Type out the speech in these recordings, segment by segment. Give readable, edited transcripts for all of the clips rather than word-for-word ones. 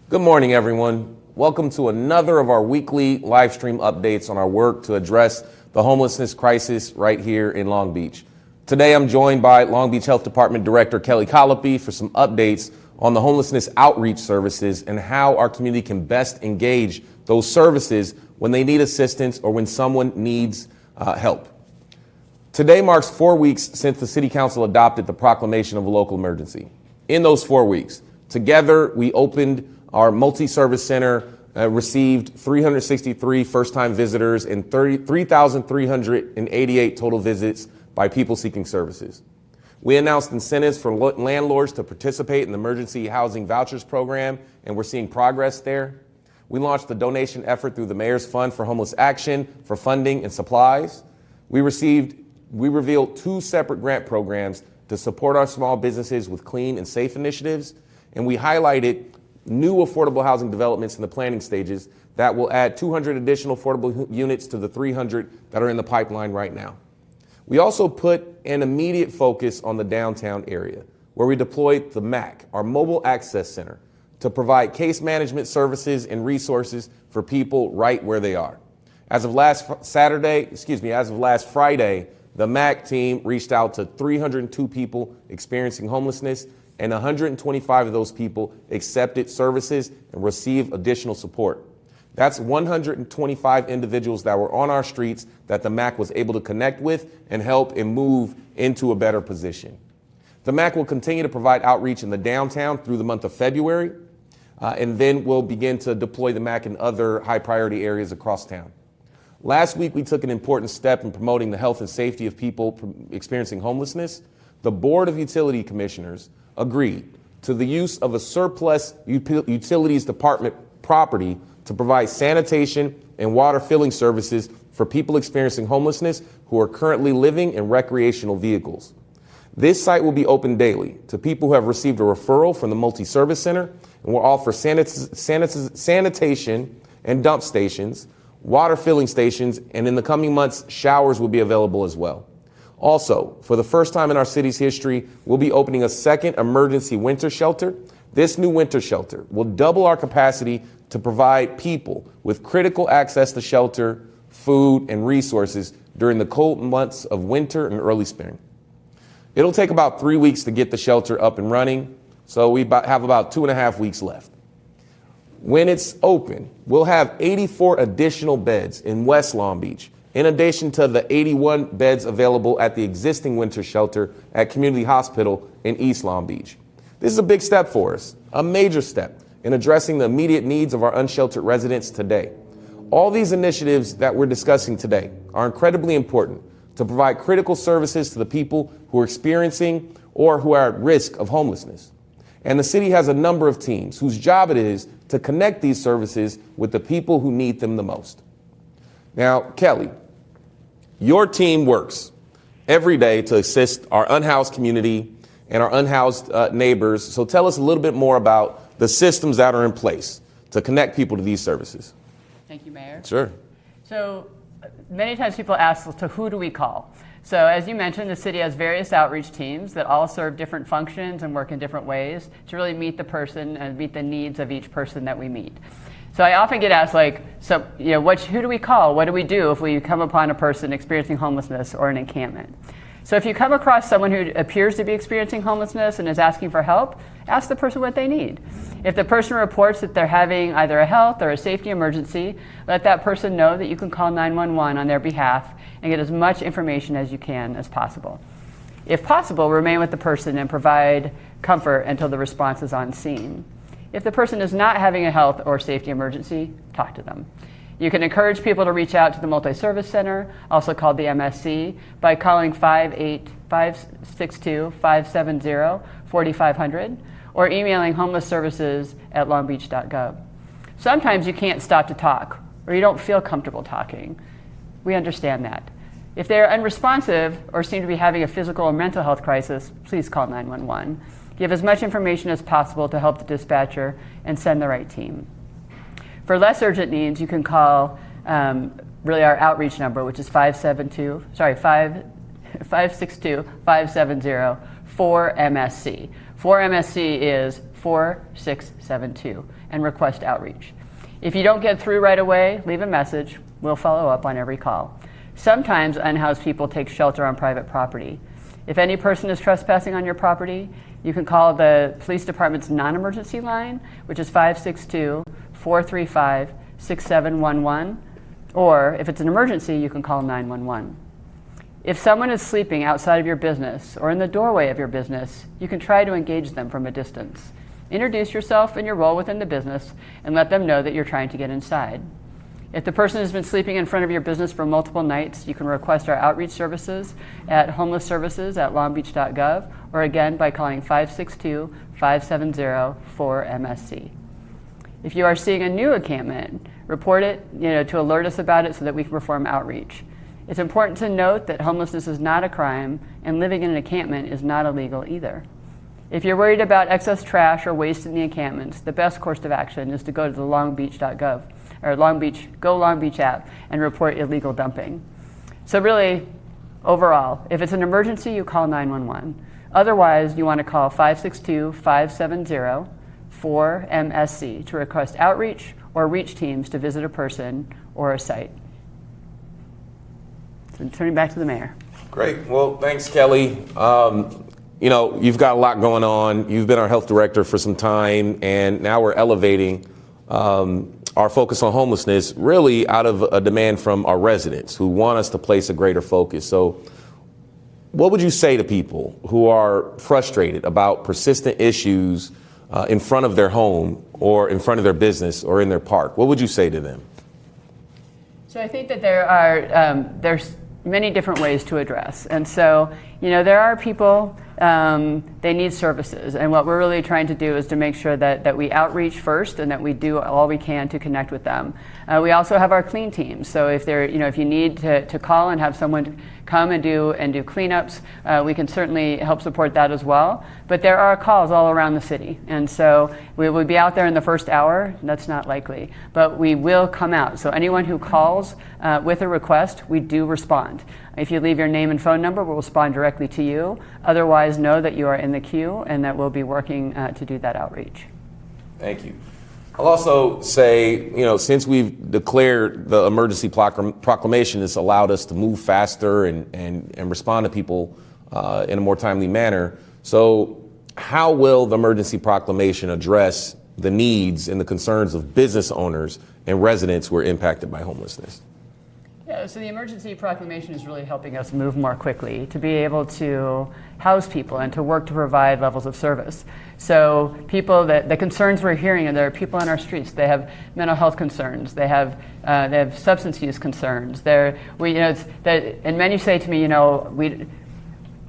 Good morning, everyone. Welcome to another of our weekly live stream updates on our work to address the homelessness crisis right here in Long Beach. Today, I'm joined by Long Beach Health Department Director Kelly Colopy for some updates on the homelessness outreach services and how our community can best engage those services when they need assistance or when someone needs help. Today marks 4 weeks since the City Council adopted the proclamation of a local emergency. In those 4 weeks, together we opened our multi-service center, received 363 first-time visitors and 3,388 total visits by people seeking services. We announced incentives for landlords to participate in the emergency housing vouchers program, and we're seeing progress there. We launched the donation effort through the Mayor's Fund for Homeless Action for funding and supplies. We revealed 2 separate grant programs to support our small businesses with clean and safe initiatives, and we highlighted new affordable housing developments in the planning stages that will add 200 additional affordable units to the 300 that are in the pipeline right now. We also put an immediate focus on the downtown area, where we deployed the MAC, our Mobile Access Center, to provide case management services and resources for people right where they are. As of last Friday, the MAC team reached out to 302 people experiencing homelessness, and 125 of those people accepted services and received additional support. That's 125 individuals that were on our streets that the MAC was able to connect with and help and move into a better position. The MAC will continue to provide outreach in the downtown through the month of February, and then we'll begin to deploy the MAC in other high priority areas across town. Last week, we took an important step in promoting the health and safety of people experiencing homelessness. The Board of Utility Commissioners agreed to the use of a surplus utilities department property to provide sanitation and water filling services for people experiencing homelessness who are currently living in recreational vehicles. This site will be open daily to people who have received a referral from the multi-service center and will offer sanitation and dump stations, water filling stations, and in the coming months, showers will be available as well. Also, for the first time in our city's history, we'll be opening a second emergency winter shelter. This new winter shelter will double our capacity to provide people with critical access to shelter, food, and resources during the cold months of winter and early spring. It'll take about 3 weeks to get the shelter up and running, so we have about 2.5 weeks left. When it's open, we'll have 84 additional beds in West Long Beach, in addition to the 81 beds available at the existing winter shelter at Community Hospital in East Long Beach. This is a big step for us, a major step in addressing the immediate needs of our unsheltered residents today. All these initiatives that we're discussing today are incredibly important to provide critical services to the people who are experiencing or who are at risk of homelessness. And the city has a number of teams whose job it is to connect these services with the people who need them the most. Now, Kelly, your team works every day to assist our unhoused community and our unhoused neighbors. So tell us a little bit more about the systems that are in place to connect people to these services. Thank you, Mayor. Sure. So many times people ask, to who do we call? So as you mentioned, the city has various outreach teams that all serve different functions and work in different ways to really meet the person and meet the needs of each person that we meet. So I often get asked, who do we call? What do we do if we come upon a person experiencing homelessness or an encampment? So if you come across someone who appears to be experiencing homelessness and is asking for help, ask the person what they need. If the person reports that they're having either a health or a safety emergency, let that person know that you can call 911 on their behalf and get as much information as you can as possible. If possible, remain with the person and provide comfort until the response is on scene. If the person is not having a health or safety emergency, talk to them. You can encourage people to reach out to the Multi-Service Center, also called the MSC, by calling 562-570-4500 or emailing homelessservices@longbeach.gov. Sometimes you can't stop to talk or you don't feel comfortable talking. We understand that. If they're unresponsive or seem to be having a physical or mental health crisis, please call 911. Give as much information as possible to help the dispatcher and send the right team. For less urgent needs, you can call our outreach number, which is 562-570-4MSC. 4MSC is 4672 and request outreach. If you don't get through right away, leave a message. We'll follow up on every call. Sometimes unhoused people take shelter on private property. If any person is trespassing on your property, you can call the police department's non-emergency line, which is 562-435-6711, or if it's an emergency, you can call 911. If someone is sleeping outside of your business or in the doorway of your business, you can try to engage them from a distance. Introduce yourself and your role within the business and let them know that you're trying to get inside. If the person has been sleeping in front of your business for multiple nights, you can request our outreach services at homelessservices@longbeach.gov, or again by calling 562-570-4MSC. If you are seeing a new encampment, report it to alert us about it so that we can perform outreach. It's important to note that homelessness is not a crime and living in an encampment is not illegal either. If you're worried about excess trash or waste in the encampments, the best course of action is to go to the longbeach.gov or Go Long Beach app and report illegal dumping. So really, overall, if it's an emergency, you call 911. Otherwise, you want to call 562-570-4MSC to request outreach or reach teams to visit a person or a site. So turning back to the mayor. Great. Well, thanks, Kelly. You've got a lot going on. You've been our health director for some time, and now we're elevating our focus on homelessness really out of a demand from our residents who want us to place a greater focus. So what would you say to people who are frustrated about persistent issues in front of their home or in front of their business or in their park? What would you say to them? So I think that there's many different ways to address. And so, there are people, they need services. And what we're really trying to do is to make sure that we outreach first and that we do all we can to connect with them. We also have our clean teams. So if if you need to call and have someone come and do cleanups, we can certainly help support that as well. But there are calls all around the city. And so we will be out there in the first hour. That's not likely. But we will come out. So anyone who calls with a request, we do respond. If you leave your name and phone number, we'll respond directly to you. Otherwise, know that you are in the queue and that we'll be working to do that outreach. Thank you. I'll also say, since we've declared the emergency proclamation, it's allowed us to move faster and respond to people in a more timely manner. So how will the emergency proclamation address the needs and the concerns of business owners and residents who are impacted by homelessness? Yeah, so the emergency proclamation is really helping us move more quickly to be able to house people and to work to provide levels of service. So people, the concerns we're hearing, and there are people on our streets, they have mental health concerns, they have substance use concerns. And many say to me,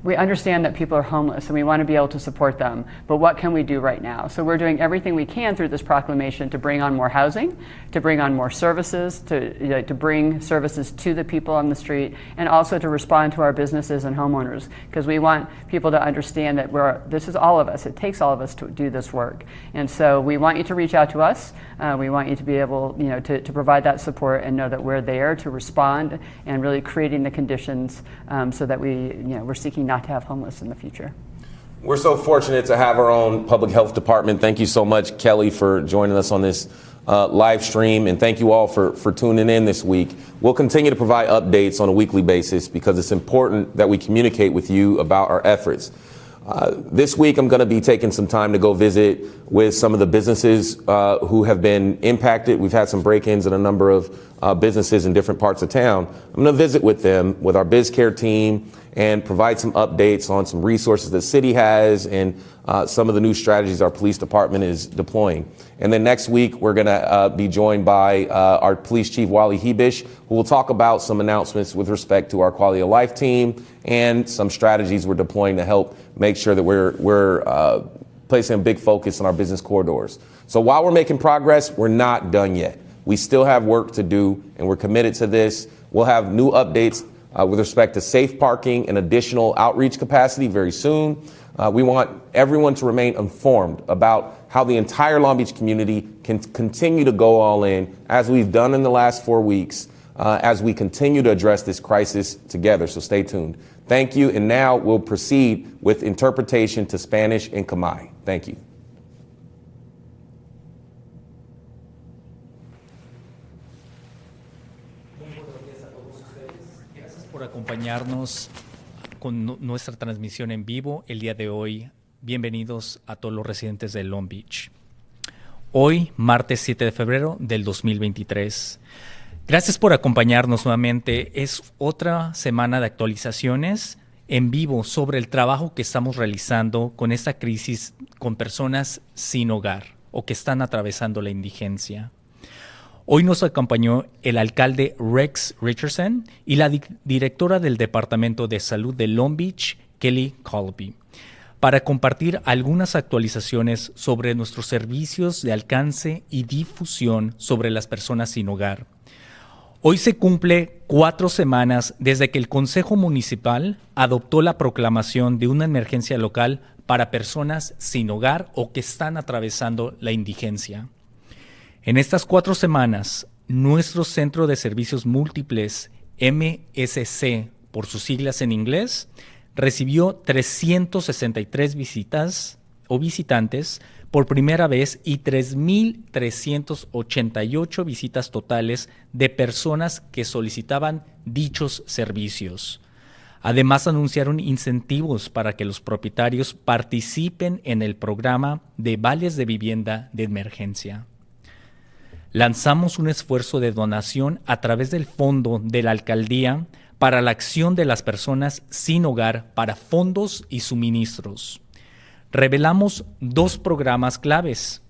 we understand that people are homeless and we want to be able to support them, but what can we do right now? So we're doing everything we can through this proclamation to bring on more housing, to bring on more services, to bring services to the people on the street, and also to respond to our businesses and homeowners, because we want people to understand that this is all of us. It takes all of us to do this work. And so we want you to reach out to us. We want you to be able to provide that support and know that we're there to respond and really creating the conditions so that we're seeking not to have homeless in the future. We're so fortunate to have our own public health department. Thank you so much, Kelly, for joining us on this live stream. And thank you all for tuning in this week. We'll continue to provide updates on a weekly basis because it's important that we communicate with you about our efforts. This week, I'm going to be taking some time to go visit with some of the businesses who have been impacted. We've had some break-ins in a number of businesses in different parts of town. I'm going to visit with them, with our BizCare team, and provide some updates on some resources the city has and some of the new strategies our police department is deploying. And then next week, we're going to be joined by our police chief, Wally Hebish, who will talk about some announcements with respect to our quality of life team and some strategies we're deploying to help make sure that we're placing a big focus on our business corridors. So while we're making progress, we're not done yet. We still have work to do, and we're committed to this. We'll have new updates with respect to safe parking and additional outreach capacity very soon. We want everyone to remain informed about how the entire Long Beach community can continue to go all in, as we've done in the last 4 weeks, as we continue to address this crisis together. So stay tuned. Thank you. And now we'll proceed with interpretation to Spanish and Khmer. Thank you. acompañarnos con nuestra transmisión en vivo el día de hoy. Bienvenidos a todos los residentes de Long Beach. Hoy, martes 7 de febrero del 2023. Gracias por acompañarnos nuevamente. Es otra semana de actualizaciones en vivo sobre el trabajo que estamos realizando con esta crisis con personas sin hogar o que están atravesando la indigencia. Hoy nos acompañó el alcalde Rex Richardson y la directora del Departamento de Salud de Long Beach, Kelly Colopy, para compartir algunas actualizaciones sobre nuestros servicios de alcance y difusión sobre las personas sin hogar. Hoy se cumple 4 semanas desde que el Consejo Municipal adoptó la proclamación de una emergencia local para personas sin hogar o que están atravesando la indigencia. En estas 4 semanas, nuestro Centro de Servicios Múltiples, MSC, por sus siglas en inglés, recibió 363 visitas o visitantes por primera vez y 3,388 visitas totales de personas que solicitaban dichos servicios. Además, anunciaron incentivos para que los propietarios participen en el programa de vales de vivienda de emergencia. Lanzamos un esfuerzo de donación a través del fondo de la alcaldía para la acción de las personas sin hogar para fondos y suministros. Revelamos 2 programas claves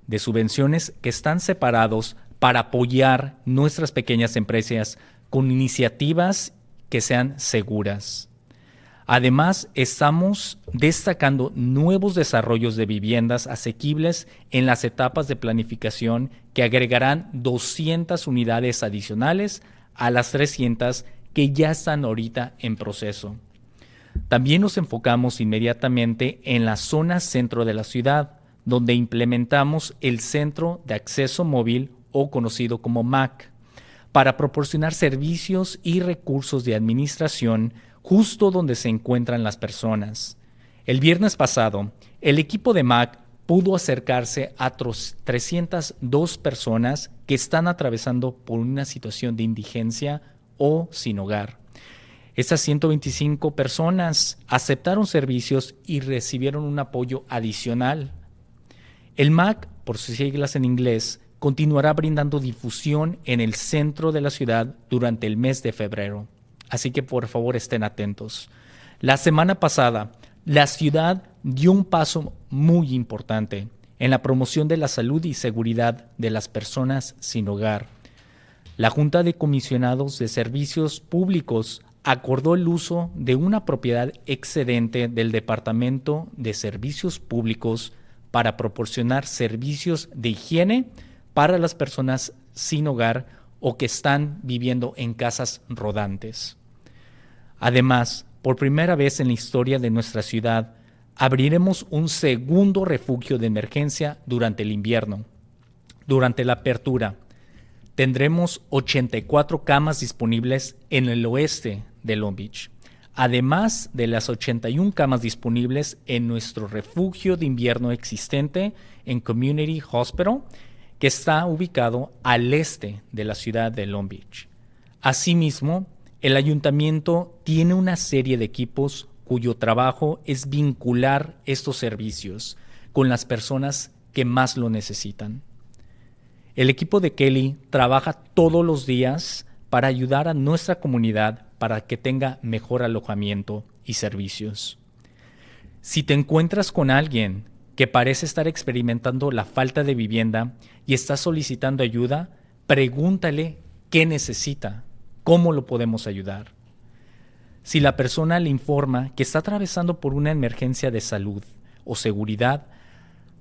de subvenciones que están separados para apoyar nuestras pequeñas empresas con iniciativas que sean seguras. Además, estamos destacando nuevos desarrollos de viviendas asequibles en las etapas de planificación que agregarán 200 unidades adicionales a las 300 que ya están ahorita en proceso. También nos enfocamos inmediatamente en la zona centro de la ciudad, donde implementamos el Centro de Acceso Móvil o conocido como MAC, para proporcionar servicios y recursos de administración justo donde se encuentran las personas. El viernes pasado, el equipo de MAC pudo acercarse a 302 personas que están atravesando por una situación de indigencia o sin hogar. Estas 125 personas aceptaron servicios y recibieron un apoyo adicional. El MAC, por sus siglas en inglés, continuará brindando difusión en el centro de la ciudad durante el mes de febrero. Así que por favor estén atentos. La semana pasada, la ciudad dio un paso muy importante en la promoción de la salud y seguridad de las personas sin hogar. La Junta de Comisionados de Servicios Públicos acordó el uso de una propiedad excedente del Departamento de Servicios Públicos para proporcionar servicios de higiene para las personas sin hogar o que están viviendo en casas rodantes. Además, por primera vez en la historia de nuestra ciudad, abriremos un segundo refugio de emergencia durante el invierno. Durante la apertura, tendremos 84 camas disponibles en el oeste de Long Beach, además de las 81 camas disponibles en nuestro refugio de invierno existente en Community Hospital, que está ubicado al este de la ciudad de Long Beach. Asimismo, el ayuntamiento tiene una serie de equipos cuyo trabajo es vincular estos servicios con las personas que más lo necesitan. El equipo de Kelly trabaja todos los días para ayudar a nuestra comunidad para que tenga mejor alojamiento y servicios. Si te encuentras con alguien que parece estar experimentando la falta de vivienda y está solicitando ayuda, pregúntale qué necesita, cómo lo podemos ayudar. Si la persona le informa que está atravesando por una emergencia de salud o seguridad,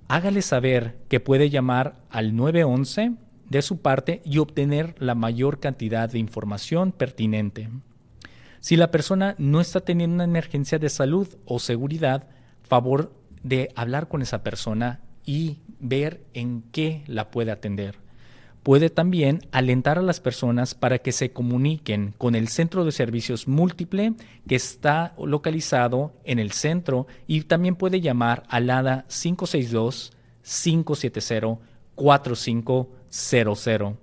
hágale saber que puede llamar al 911 de su parte y obtener la mayor cantidad de información pertinente. Si la persona no está teniendo una emergencia de salud o seguridad, favor de hablar con esa persona y ver en qué la puede atender. Puede también alentar a las personas para que se comuniquen con el Centro de Servicios Múltiple que está localizado en el centro y también puede llamar al ADA 562-570-4500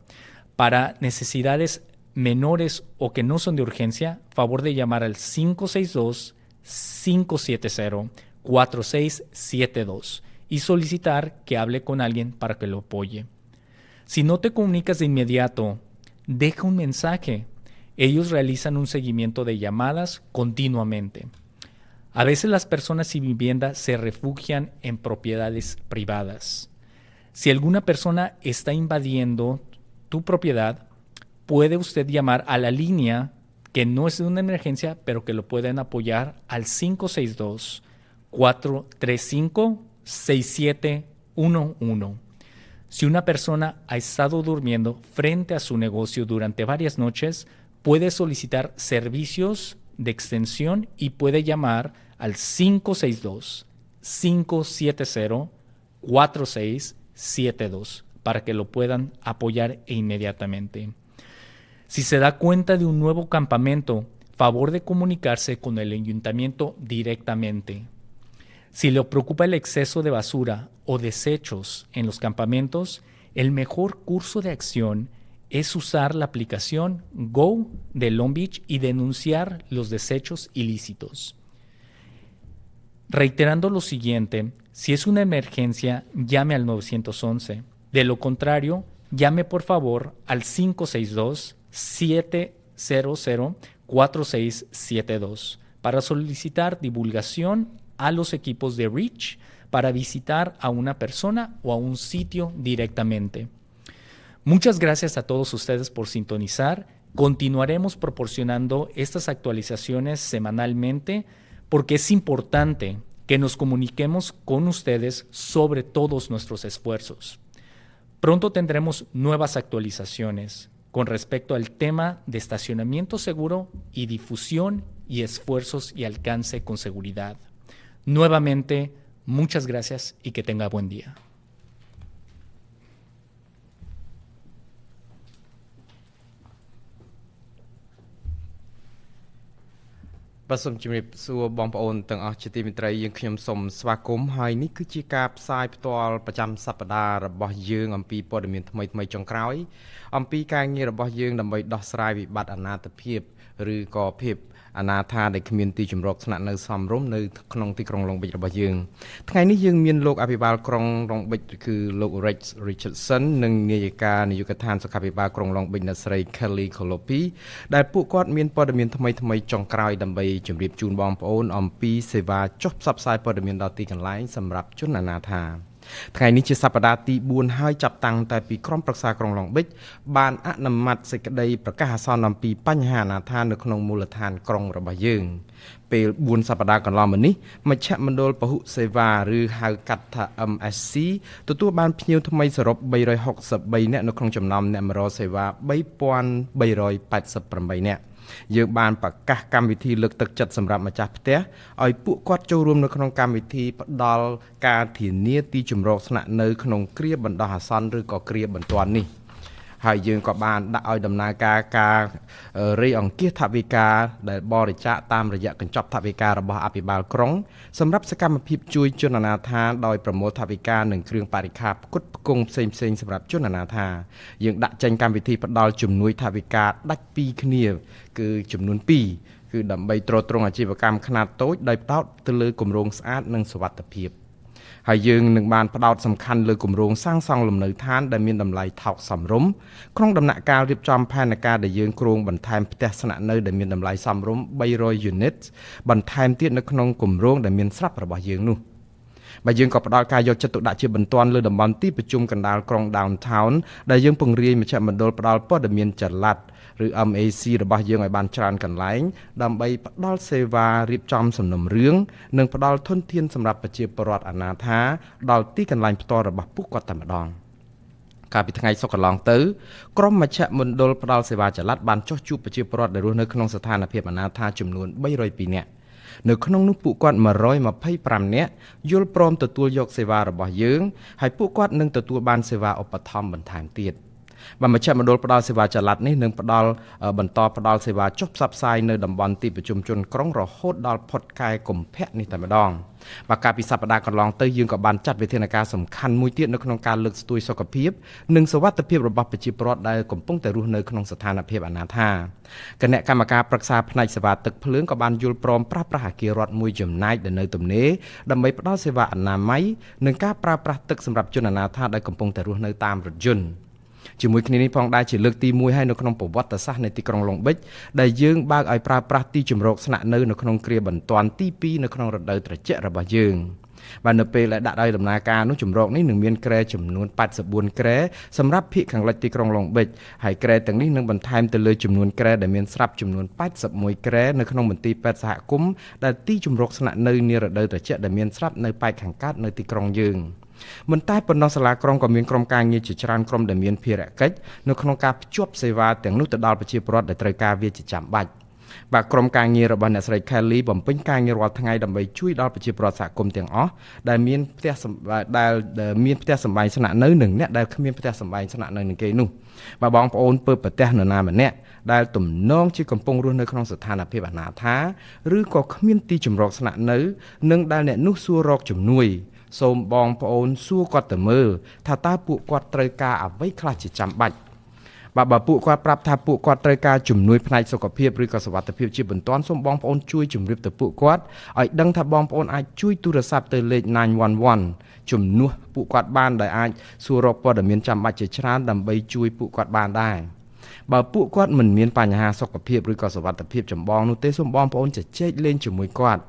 para necesidades menores o que no son de urgencia, favor de llamar al 562-570-4672 y solicitar que hable con alguien para que lo apoye. Si no te comunicas de inmediato, deja un mensaje. Ellos realizan un seguimiento de llamadas continuamente. A veces las personas sin vivienda se refugian en propiedades privadas. Si alguna persona está invadiendo tu propiedad, puede usted llamar a la línea que no es de una emergencia, pero que lo pueden apoyar al 562-435-6711. Si una persona ha estado durmiendo frente a su negocio durante varias noches, puede solicitar servicios de extensión y puede llamar al 562-570-4672 para que lo puedan apoyar inmediatamente. Si se da cuenta de un nuevo campamento, favor de comunicarse con el ayuntamiento directamente. Si le preocupa el exceso de basura o desechos en los campamentos, el mejor curso de acción es usar la aplicación Go de Long Beach y denunciar los desechos ilícitos. Reiterando lo siguiente, si es una emergencia, llame al 911. De lo contrario, llame por favor al 562-700-4672 para solicitar divulgación a los equipos de REACH para visitar a una persona o a un sitio directamente. Muchas gracias a todos ustedes por sintonizar. Continuaremos proporcionando estas actualizaciones semanalmente porque es importante que nos comuniquemos con ustedes sobre todos nuestros esfuerzos. Pronto tendremos nuevas actualizaciones con respecto al tema de estacionamiento seguro y difusión y esfuerzos y alcance con seguridad. Nuevamente, muchas gracias y que tenga buen día. បាទសូមជម្រាបសួរបងប្អូនទាំងអស់ជាទីមេត្រីយើងខ្ញុំសូមស្វាគមន៍ហើយនេះគឺជាការផ្សាយផ្ទាល់ប្រចាំសប្តាហ៍របស់យើងអំពីព័ត៌មានថ្មីៗចុងក្រោយអំពីការងាររបស់យើងដើម្បីដោះស្រាយវិបត្តិអនាថភាពឬក៏ភាពអនាថាដែលគ្មានទីជម្រកស្នាក់នៅសមរម្យនៅក្នុងទីក្រុង Long Beach របស់យើងថ្ងៃនេះយើងមានលោកអភិបាលក្រុង Long Beach គឺលោក Richardson និងនាយិកានាយកដ្ឋានសុខាភិបាលក្រុង Long Beach អ្នកស្រី Colopy ដែលពួកគាត់មានព័ត៌មានថ្មីៗចុងក្រោយដើម្បីជម្រាបជូនបងប្អូនអំពីសេវាចុះផ្សព្វផ្សាយព័ត៌មានដល់ទីកន្លែងសម្រាប់ជនអនាថាថ្ងៃនេះជាសប្តាហ៍ទី4ហើយចាប់តាំងតែពីក្រុមប្រឹក្សាក្រុង Long Beach បានអនុម័តសេចក្តីប្រកាសអាសន្នអំពីបញ្ហាអនាថានៅក្នុងមូលដ្ឋានក្រុងរបស់យើងពេល4សប្តាហ៍កន្លងមកនេះមជ្ឈមណ្ឌលពហុសេវាឬហៅកាត់ថា MSC ទទួលបានភ្ញៀវថ្មីសរុប363នាក់នៅក្នុងចំណោមអ្នកមករកសេវា3388នាក់យើងបានប្រកាសកម្មវិធីលើកទឹកចិត្តសម្រាប់ម្ចាស់ផ្ទះឲ្យពួកគាត់ចូលរួមនៅក្នុងកម្មវិធីផ្ដល់ការធានាទីជម្រកស្នាក់នៅក្នុងគ្រាបណ្ដោះអាសន្នឬក៏គ្រាបន្ទាន់នេះហើយយើងក៏បានដាក់ឲ្យដំណើរការរៃអង្គាសថវិកាដែលបរិច្ចាគតាមរយៈកញ្ចប់ថវិការបស់អភិបាលក្រុងសម្រាប់សកម្មភាពជួយជនអនាថាដោយប្រមូលថវិកានិងគ្រឿងបរិក្ខារផ្គត់ផ្គង់ផ្សេងៗសម្រាប់ជនអនាថាយើងដាក់ចេញកម្មវិធីផ្ដល់ជំនួយថវិកាដាច់ពីគ្នាគឺចំនួន2គឺដើម្បីទ្រទ្រង់អាជីវកម្មខ្នាតតូចដោយផ្ដោតទៅលើគម្រោងស្អាតនិងសុវត្ថិភាពហើយយើងនឹងបានផ្ដោតសំខាន់លើគម្រោងសាងសង់លំនៅឋានដែលមានតម្លៃថោកសមរម្យក្នុងដំណាក់កាលរៀបចំផែនការដែលយើងគ្រោងបន្ថែមផ្ទះស្នាក់នៅដែលមានតម្លៃសមរម្យ300 unit បន្ថែមទៀតនៅក្នុងគម្រោងដែលមានស្រាប់របស់យើងនោះបាទយើងក៏ផ្ដល់ការយកចិត្តទុកដាក់ជាបន្ទាន់លើតំបន់ទីប្រជុំកណ្ដាលក្រុង Downtown ដែលយើងពង្រាយមជ្ឈមណ្ឌលផ្ដល់ព័ត៌មានចល័តឬ MAC របស់យើងឲ្យបានច្រើនកន្លែងដើម្បីផ្ដល់សេវារៀបចំសំណុំរឿងនិងផ្ដល់ធនធានសម្រាប់ប្រជាពលរដ្ឋអនាថាដល់ទីកន្លែងផ្ទាល់របស់ពួកគាត់តែម្ដងកាលពីថ្ងៃសុក្រកន្លងទៅក្រុមមជ្ឈមណ្ឌលផ្ដល់សេវាចល័តបានចុះជួបប្រជាពលរដ្ឋដែលរស់នៅក្នុងស្ថានភាពអនាថាចំនួន302នាក់នៅក្នុងនោះពួកគាត់125នាក់យល់ព្រមទទួលយកសេវារបស់យើងហើយពួកគាត់នឹងទទួលបានសេវាឧបត្ថម្ភបន្ថែមទៀត បាទមជ្ឈមណ្ឌលផ្ដល់សេវាចល័តនេះនឹងបន្តផ្ដល់សេវាចុះផ្សព្វផ្សាយនៅតំបន់ទីប្រជុំជនក្រុងរហូតដល់ផុតខែកុម្ភៈនេះតែម្ដងបាទកាលពីសប្តាហ៍កន្លងទៅយើងក៏បានចាត់វិធានការសំខាន់មួយទៀតនៅក្នុងការលើកស្ទួយសុខភាពនិងសុវត្ថិភាពរបស់ប្រជាពលរដ្ឋដែលកំពុងតែរស់នៅក្នុងស្ថានភាពអនាថាគណៈកម្មការប្រឹក្សាផ្នែកសេវាទឹកភ្លើងក៏បានយល់ព្រមប្រើប្រាស់អគាររដ្ឋមួយចំណែកដែលនៅទំនេរដើម្បីផ្ដល់សេវាអនាម័យនិងការប្រើប្រាស់ទឹកសម្រាប់ជនអនាថាដែលកំពុងតែរស់នៅតាមរថយន្តជាមួយគ្នានេះផងដែរជាលើកទី1ហើយនៅក្នុងប្រវត្តិសាស្ត្រនៃទីក្រុងឡុងបិចដែលយើងបើកឲ្យប្រើប្រាស់ទីជម្រកស្នាក់នៅក្នុងគ្រាបន្ទាន់ទី2នៅក្នុងរដូវត្រជាក់របស់យើងបាទនៅពេលដែលដាក់ដោយដំណើរការនោះជម្រកនេះនឹងមានគ្រែចំនួន84គ្រែសម្រាប់ភាគខាងលិចទីក្រុងឡុងបិចហើយគ្រែទាំងនេះនឹងបន្ថែមទៅលើចំនួនគ្រែដែលមានស្រាប់ចំនួន81គ្រែនៅក្នុងមន្ទីរពេទ្យសហគមន៍ដែលទីជម្រកស្នាក់នៅនារដូវត្រជាក់ដែលមានស្រាប់នៅប៉ែកខាងកើតនៅទីក្រុងយើងមិនតែប៉ុណ្ណោះសាលាក្រុងក៏មានក្រុមការងារជាច្រើនក្រុមដែលមានភារកិច្ចនៅក្នុងការភ្ជាប់សេវាទាំងនោះទៅដល់ប្រជាពលរដ្ឋដែលត្រូវការវាជាចាំបាច់បាទក្រុមការងាររបស់អ្នកស្រី Kelly បំពេញការងាររាល់ថ្ងៃដើម្បីជួយដល់ប្រជាពលរដ្ឋសហគមន៍ទាំងអស់ដែលមានផ្ទះសម្បែងស្នាក់នៅនិងអ្នកដែលគ្មានផ្ទះសម្បែងស្នាក់នៅនឹងគេនោះបាទបងប្អូនពើប្រទះនរណាម្នាក់ដែលទំនងជាកំពុងរស់នៅក្នុងស្ថានភាពអនាថាឬក៏គ្មានទីជម្រកស្នាក់នៅនិងដែលអ្នកនោះសួររកជំនួយសូមបងប្អូនសួរគាត់ទៅមើលថាតើពួកគាត់ត្រូវការអ្វីខ្លះជាចាំបាច់បើពួកគាត់ប្រាប់ថាពួកគាត់ត្រូវការជំនួយផ្នែកសុខភាពឬក៏សុវត្ថិភាពជាបន្ទាន់សូមបងប្អូនជួយជម្រាបទៅពួកគាត់ឲ្យដឹងថាបងប្អូនអាចជួយទូរស័ព្ទទៅលេខ911ជំនួសពួកគាត់បានដោយអាចសួររកព័ត៌មានចាំបាច់ជាច្រើនដើម្បីជួយពួកគាត់បានដែរបើពួកគាត់មិនមានបញ្ហាសុខភាពឬក៏សុវត្ថិភាពចម្បងនោះទេសូមបងប្អូនជជែកលេងជាមួយគាត់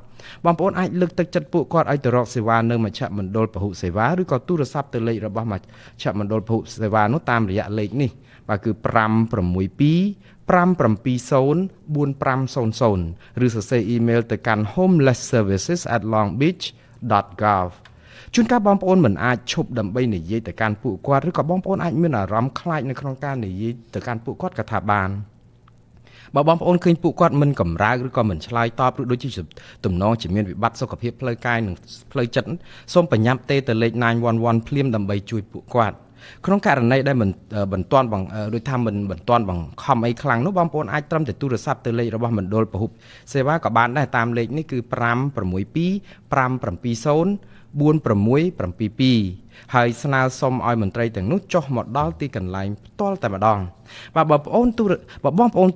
បងប្អូនអាចលើកទឹកចិត្តពួកគាត់ឲ្យទៅរកសេវានៅមជ្ឈមណ្ឌលពហុសេវាឬក៏ទូរស័ព្ទទៅលេខរបស់មជ្ឈមណ្ឌលពហុសេវានោះតាមរយៈលេខនេះបាទគឺ562-570-4500ឬសរសេរអ៊ីមែលទៅកាន់ homelessservices@longbeach.gov ជួនកាលបងប្អូនមិនអាចឈប់ដើម្បីនិយាយទៅកាន់ពួកគាត់ឬក៏បងប្អូនអាចមានអារម្មណ៍ខ្លាចនៅក្នុងការនិយាយទៅកាន់ពួកគាត់ក៏ថាបានបើបងប្អូនឃើញពួកគាត់មិនកម្រើកឬក៏មិនឆ្លើយតបឬដូចជាទំនងជាមានវិបត្តិសុខភាពផ្លូវកាយនិងផ្លូវចិត្តសូមបញ្ញាប់ទេទៅលេខ911ភ្លាមដើម្បីជួយពួកគាត់ក្នុងករណីដែលមិនទាន់បង្ខំអីខ្លាំងនោះបងប្អូនអាចត្រឹមតែទូរស័ព្ទទៅលេខរបស់មណ្ឌលពហុសេវាក៏បានដែរតាមលេខនេះគឺ562-570-4672ហើយស្នើសុំឲ្យមន្ត្រីទាំងនោះចុះមកដល់ទីកន្លែងផ្ទាល់តែម្ដងបាទបើបងប្អូន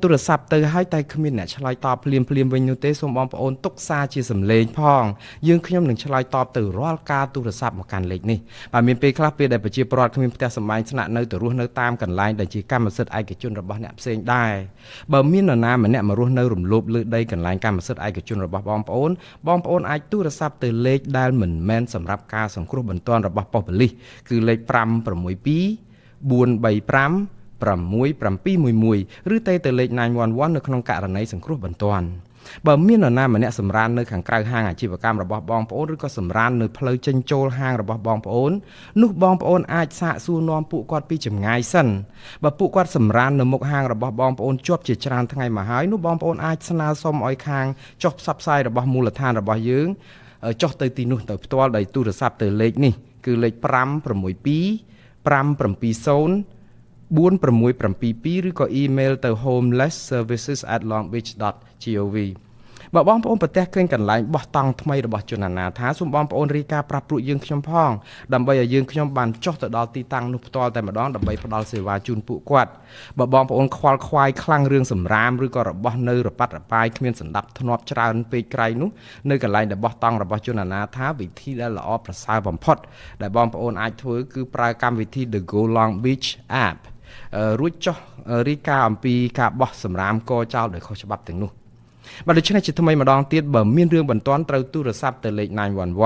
ទូរស័ព្ទទៅហើយតែគ្មានអ្នកឆ្លើយតបភ្លាមវិញនោះទេសូមបងប្អូនទុកសារជាសំឡេងផងយើងខ្ញុំនឹងឆ្លើយតបទៅរាល់ការទូរស័ព្ទមកកាន់លេខនេះបាទមានពេលខ្លះពេលដែលប្រជាពលរដ្ឋគ្មានផ្ទះសម្បែងស្នាក់នៅទៅរស់នៅតាមកន្លែងដែលជាកម្មសិទ្ធិឯកជនរបស់អ្នកផ្សេងដែរបើមាននរណាម្នាក់មករស់នៅរំលោភលើដីកន្លែងកម្មសិទ្ធិឯកជនរបស់បងប្អូនអាចទូរស័ព្ទទៅលេខដែលមិនមែនសម្រាប់ការសង្គ្រោះបន្ទាន់របស់ប៉ុស្តិ៍ប៉ូលីសគឺលេខ562-435-6711ឬទៅលេខ911នៅក្នុងករណីសង្គ្រោះបន្ទាន់បើមាននរណាម្នាក់សម្រាននៅខាងក្រៅហាងអាជីវកម្មរបស់បងប្អូនឬក៏សម្រាននៅផ្លូវចេញចូលហាងរបស់បងប្អូននោះបងប្អូនអាចសាកសួរនាំពួកគាត់ពីចម្ងាយសិនបើពួកគាត់សម្រាននៅមុខហាងរបស់បងប្អូនជាប់ជាច្រើនថ្ងៃមកហើយនោះបងប្អូនអាចស្នើសុំឲ្យខាងចុះផ្សព្វផ្សាយរបស់មូលដ្ឋានរបស់យើងចុះទៅទីនោះទៅផ្ទាល់ដោយទូរស័ព្ទទៅលេខនេះគឺលេខ562-570-4672ឬក៏អ៊ីមែលទៅ homelessservices@longbeach.gov បើបងប្អូនប្រទះឃើញកន្លែងបោះតង់ថ្មីរបស់ជនអនាថាសូមបងប្អូនរាយការណ៍ប្រាប់ព្រួយយើងខ្ញុំផងដើម្បីឲ្យយើងខ្ញុំបានចុះទៅដល់ទីតាំងនោះផ្ទាល់តែម្ដងដើម្បីផ្ដល់សេវាជូនពួកគាត់បើបងប្អូនខ្វល់ខ្វាយខ្លាំងរឿងសម្រាមឬក៏របស់នៅរប៉ាត់រប៉ាយគ្មានសណ្ដាប់ធ្នាប់ច្រើនពេកក្រៃនោះនៅកន្លែងដែលបោះតង់របស់ជនអនាថាវិធីដែលល្អប្រសើរបំផុតដែលបងប្អូនអាចធ្វើគឺប្រើកម្មវិធី The Go Long Beach App រួចចុះរាយការណ៍អំពីការបោះសម្រាមកចោលដោយខុសច្បាប់ទាំងនោះបើដូច្នេះជាថ្មីម្ដងទៀតបើមានរឿងបន្ទាន់ត្រូវទូរស័ព្ទទៅលេខ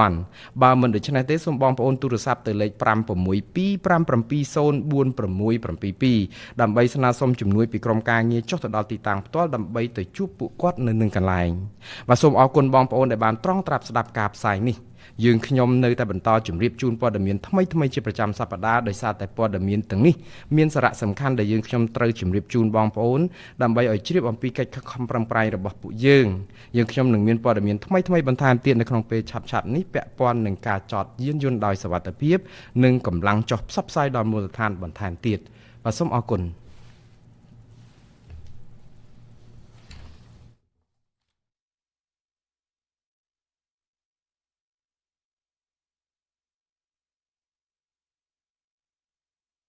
911បើមិនដូច្នេះទេសូមបងប្អូនទូរស័ព្ទទៅលេខ562-570-4672ដើម្បីស្នើសុំជំនួយពីក្រុមការងារចុះទៅដល់ទីតាំងផ្ទាល់ដើម្បីទៅជួបពួកគាត់នៅនឹងកន្លែងបាទសូមអរគុណបងប្អូនដែលបានត្រង់ត្រាប់ស្ដាប់ការផ្សាយនេះយើងខ្ញុំនៅតែបន្តជម្រាបជូនព័ត៌មានថ្មីជាប្រចាំសប្តាហ៍ដោយសារតែព័ត៌មានទាំងនេះមានសារៈសំខាន់ដែលយើងខ្ញុំត្រូវជម្រាបជូនបងប្អូនដើម្បីឲ្យជ្រាបអំពីកិច្ចខំប្រឹងប្រែងរបស់ពួកយើងខ្ញុំនឹងមានព័ត៌មានថ្មីបន្ថែមទៀតនៅក្នុងពេលឆាប់នេះពាក់ព័ន្ធនឹងការចតយានយន្តដោយសុវត្ថិភាពនិងកម្លាំងចុះផ្សព្វផ្សាយដល់មូលដ្ឋានបន្ថែមទៀត បាទសូមអរគុណ